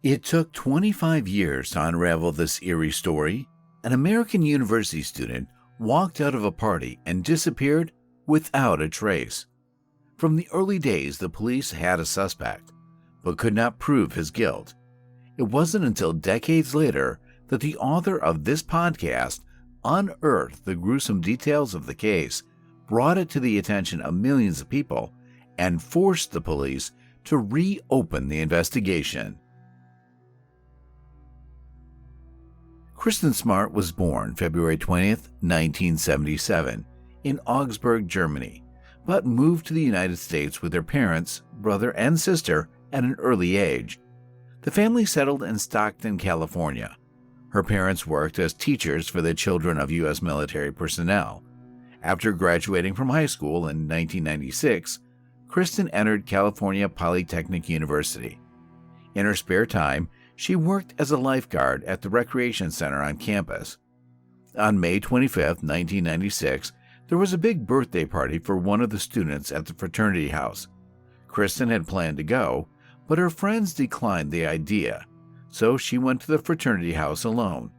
It took 25 years to unravel this eerie story. An American university student walked out of a party and disappeared without a trace. From the early days, the police had a suspect, but could not prove his guilt. It wasn't until decades later that the author of this podcast unearthed the gruesome details of the case, brought it to the attention of millions of people, and forced the police to reopen the investigation. Kristin Smart was born February 20th, 1977, in Augsburg, Germany, but moved to the United States with her parents, brother, and sister at an early age. The family settled in Stockton, California. Her parents worked as teachers for the children of U.S. military personnel. After graduating from high school in 1996, Kristin entered California Polytechnic University. In her spare time, she worked as a lifeguard at the recreation center on campus. On May 25, 1996, there was a big birthday party for one of the students at the fraternity house. Kristin had planned to go, but her friends declined the idea, so she went to the fraternity house alone.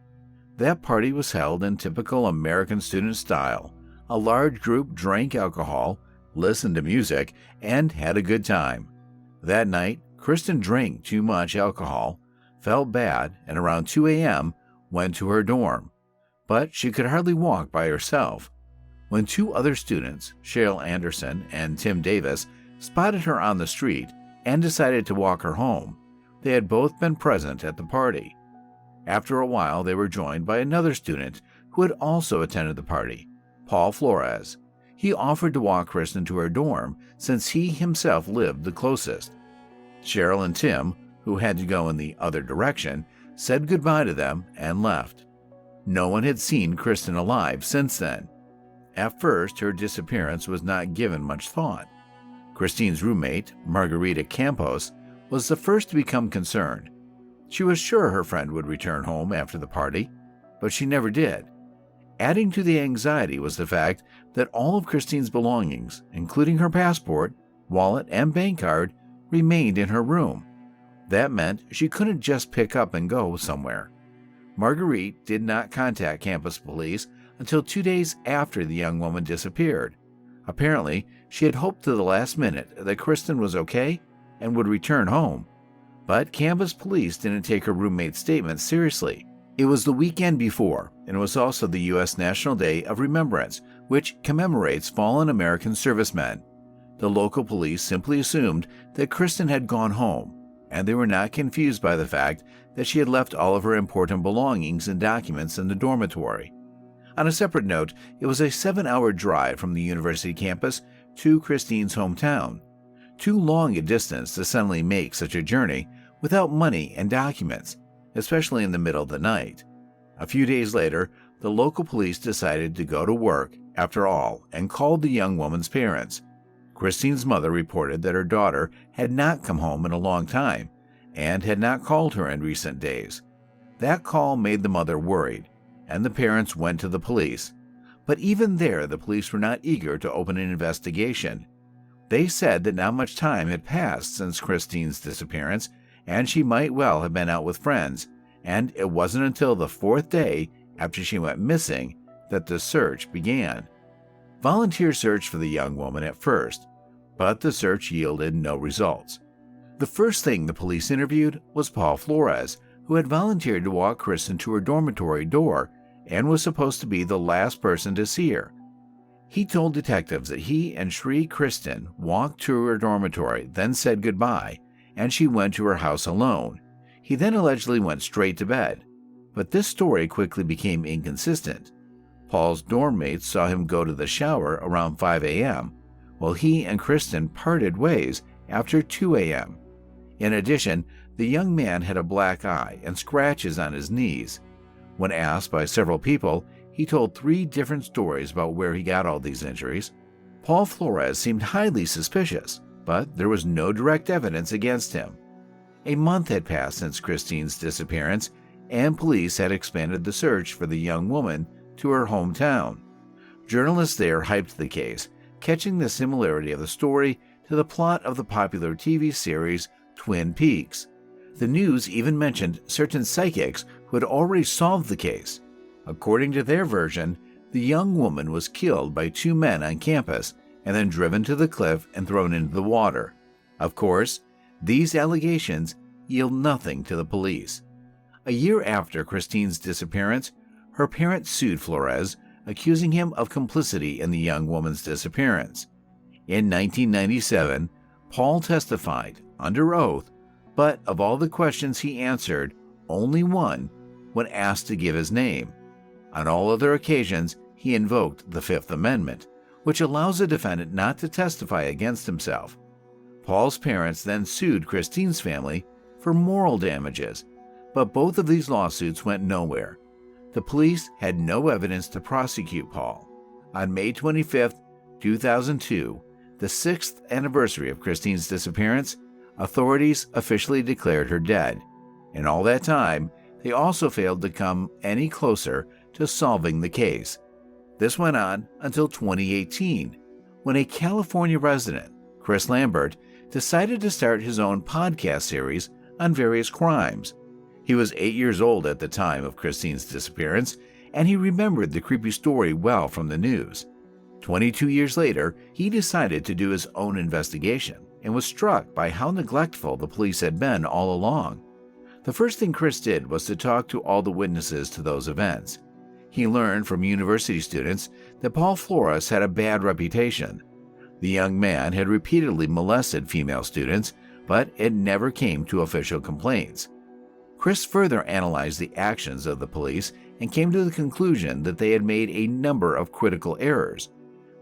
That party was held in typical American student style. A large group drank alcohol, listened to music, and had a good time. That night, Kristin drank too much alcohol, felt bad, and around 2 a.m. went to her dorm. But she could hardly walk by herself. When two other students, Cheryl Anderson and Tim Davis, spotted her on the street and decided to walk her home, they had both been present at the party. After a while, they were joined by another student who had also attended the party, Paul Flores. He offered to walk Kristin to her dorm since he himself lived the closest. Cheryl and Tim, who had to go in the other direction, said goodbye to them and left. No one had seen Kristin alive since then. At first, her disappearance was not given much thought. Kristin's roommate, Margarita Campos, was the first to become concerned. She was sure her friend would return home after the party, but she never did. Adding to the anxiety was the fact that all of Kristin's belongings, including her passport, wallet, and bank card, remained in her room. That meant she couldn't just pick up and go somewhere. Marguerite did not contact campus police until 2 days after the young woman disappeared. Apparently, she had hoped to the last minute that Kristin was okay and would return home. But campus police didn't take her roommate's statement seriously. It was the weekend before, and it was also the U.S. National Day of Remembrance, which commemorates fallen American servicemen. The local police simply assumed that Kristin had gone home, and they were not confused by the fact that she had left all of her important belongings and documents in the dormitory. On a separate note, it was a 7-hour drive from the university campus to Kristin's hometown. Too long a distance to suddenly make such a journey without money and documents, especially in the middle of the night. A few days later, the local police decided to go to work after all and called the young woman's parents. Kristin's mother reported that her daughter had not come home in a long time and had not called her in recent days. That call made the mother worried, and the parents went to the police. But even there, the police were not eager to open an investigation. They said that not much time had passed since Kristin's disappearance, and she might well have been out with friends, and it wasn't until the 4th day after she went missing that the search began. Volunteers searched for the young woman at first, but the search yielded no results. The first thing the police interviewed was Paul Flores, who had volunteered to walk Kristin to her dormitory door and was supposed to be the last person to see her. He told detectives that he and Shri Kristin walked to her dormitory, then said goodbye, and she went to her house alone. He then allegedly went straight to bed, but this story quickly became inconsistent. Paul's dorm mates saw him go to the shower around 5 a.m., while he and Kristin parted ways after 2 a.m. In addition, the young man had a black eye and scratches on his knees. When asked by several people, he told 3 different stories about where he got all these injuries. Paul Flores seemed highly suspicious, but there was no direct evidence against him. A month had passed since Kristin's disappearance, and police had expanded the search for the young woman to her hometown. Journalists there hyped the case, catching the similarity of the story to the plot of the popular TV series Twin Peaks. The news even mentioned certain psychics who had already solved the case. According to their version, the young woman was killed by two men on campus and then driven to the cliff and thrown into the water. Of course, these allegations yield nothing to the police. A year after Kristine's disappearance, her parents sued Flores, accusing him of complicity in the young woman's disappearance. In 1997, Paul testified under oath, but of all the questions he answered, only one when asked to give his name. On all other occasions, he invoked the Fifth Amendment, which allows a defendant not to testify against himself. Paul's parents then sued Kristine's family for moral damages, but both of these lawsuits went nowhere. The police had no evidence to prosecute Paul. On May 25, 2002, the 6th anniversary of Kristine's disappearance, authorities officially declared her dead. In all that time, they also failed to come any closer to solving the case. This went on until 2018, when a California resident, Chris Lambert, decided to start his own podcast series on various crimes. He was 8 years old at the time of Kristine's disappearance, and he remembered the creepy story well from the news. 22 years later, he decided to do his own investigation and was struck by how neglectful the police had been all along. The first thing Chris did was to talk to all the witnesses to those events. He learned from university students that Paul Flores had a bad reputation. The young man had repeatedly molested female students, but it never came to official complaints. Chris further analyzed the actions of the police and came to the conclusion that they had made a number of critical errors.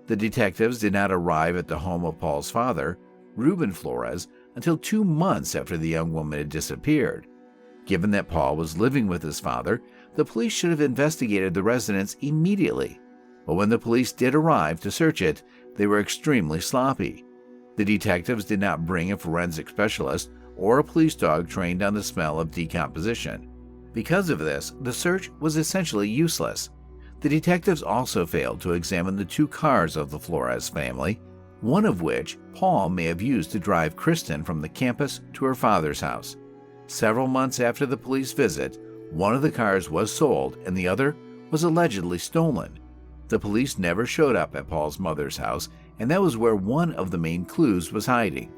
The detectives did not arrive at the home of Paul's father, Ruben Flores, until 2 months after the young woman had disappeared. Given that Paul was living with his father, the police should have investigated the residence immediately. But when the police did arrive to search it, they were extremely sloppy. The detectives did not bring a forensic specialist or a police dog trained on the smell of decomposition. Because of this, the search was essentially useless. The detectives also failed to examine the 2 cars of the Flores family, one of which Paul may have used to drive Kristin from the campus to her father's house. Several months after the police visit, one of the cars was sold and the other was allegedly stolen. The police never showed up at Paul's mother's house, and that was where one of the main clues was hiding.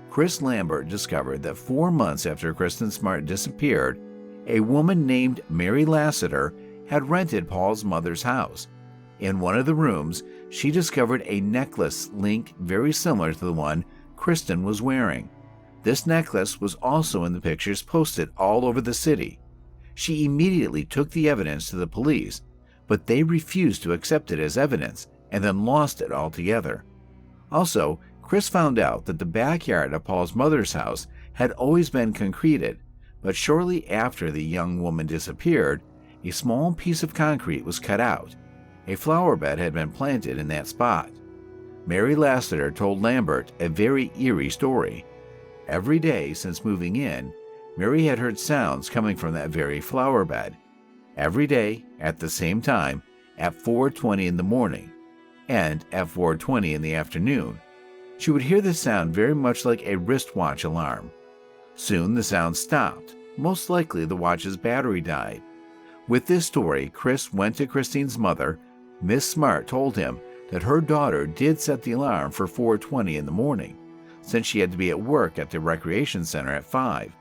Chris Lambert discovered that 4 months after Kristin Smart disappeared, a woman named Mary Lassiter had rented Paul's mother's house. In one of the rooms, she discovered a necklace link very similar to the one Kristin was wearing. This necklace was also in the pictures posted all over the city. She immediately took the evidence to the police, but they refused to accept it as evidence and then lost it altogether. Also, Chris found out that the backyard of Paul's mother's house had always been concreted, but shortly after the young woman disappeared, a small piece of concrete was cut out. A flower bed had been planted in that spot. Mary Lassiter told Lambert a very eerie story. Every day since moving in, Mary had heard sounds coming from that very flower bed. Every day, at the same time, at 4:20 in the morning, and at 4:20 in the afternoon. She would hear the sound very much like a wristwatch alarm. Soon the sound stopped. Most likely the watch's battery died. With this story, Chris went to Kristine's mother. Miss Smart told him that her daughter did set the alarm for 4:20 in the morning, since she had to be at work at the recreation center at 5.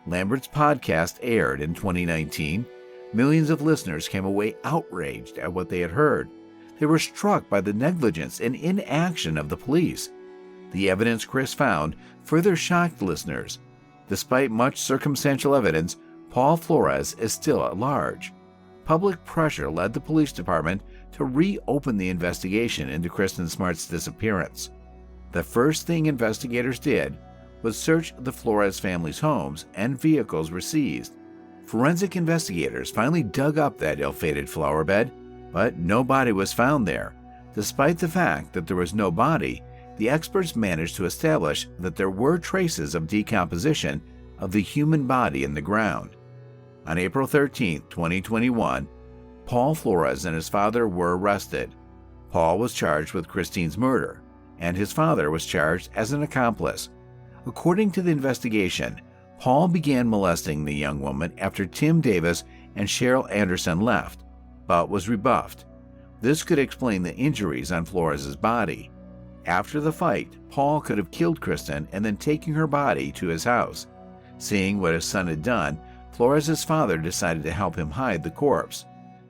Lambert's podcast aired in 2019. Millions of listeners came away outraged at what they had heard. They were struck by the negligence and inaction of the police. The evidence Chris found further shocked listeners. Despite much circumstantial evidence, Paul Flores is still at large. Public pressure led the police department to reopen the investigation into Kristin Smart's disappearance. The first thing investigators did was search the Flores family's homes, and vehicles were seized. Forensic investigators finally dug up that ill-fated flower bed, but no body was found there. Despite the fact that there was no body, the experts managed to establish that there were traces of decomposition of the human body in the ground. On April 13, 2021, Paul Flores and his father were arrested. Paul was charged with Kristine's murder, and his father was charged as an accomplice. According to the investigation, Paul began molesting the young woman after Tim Davis and Cheryl Anderson left, but was rebuffed. This could explain the injuries on Flores' body. After the fight, Paul could have killed Kristin and then taken her body to his house. Seeing what his son had done, Flores' father decided to help him hide the corpse.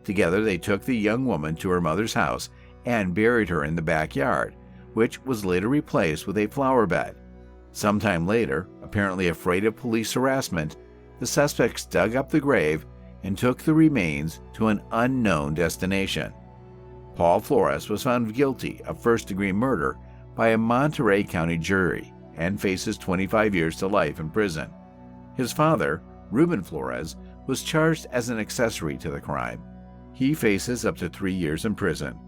Together they took the young woman to her mother's house and buried her in the backyard, which was later replaced with a flower bed. Sometime later, apparently afraid of police harassment, the suspects dug up the grave and took the remains to an unknown destination. Paul Flores was found guilty of first-degree murder by a Monterey County jury and faces 25 years to life in prison. His father, Ruben Flores, was charged as an accessory to the crime. He faces up to 3 years in prison.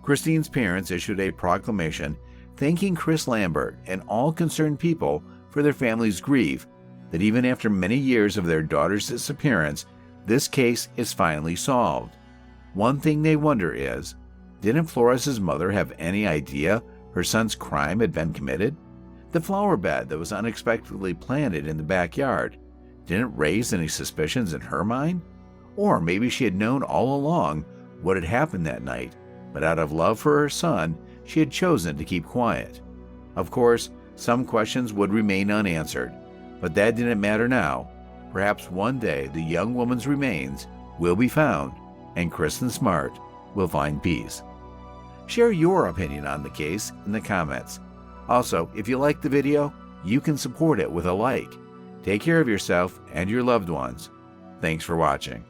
Kristin's parents issued a proclamation thanking Chris Lambert and all concerned people for their family's grief that even after many years of their daughter's disappearance, this case is finally solved. One thing they wonder is, didn't Flores' mother have any idea her son's crime had been committed? The flower bed that was unexpectedly planted in the backyard didn't raise any suspicions in her mind? Or maybe she had known all along what had happened that night, but out of love for her son, she had chosen to keep quiet. Of course, some questions would remain unanswered, but that didn't matter now. Perhaps one day the young woman's remains will be found, and Kristin Smart will find peace. Share your opinion on the case in the comments. Also, if you liked the video, you can support it with a like. Take care of yourself and your loved ones. Thanks for watching.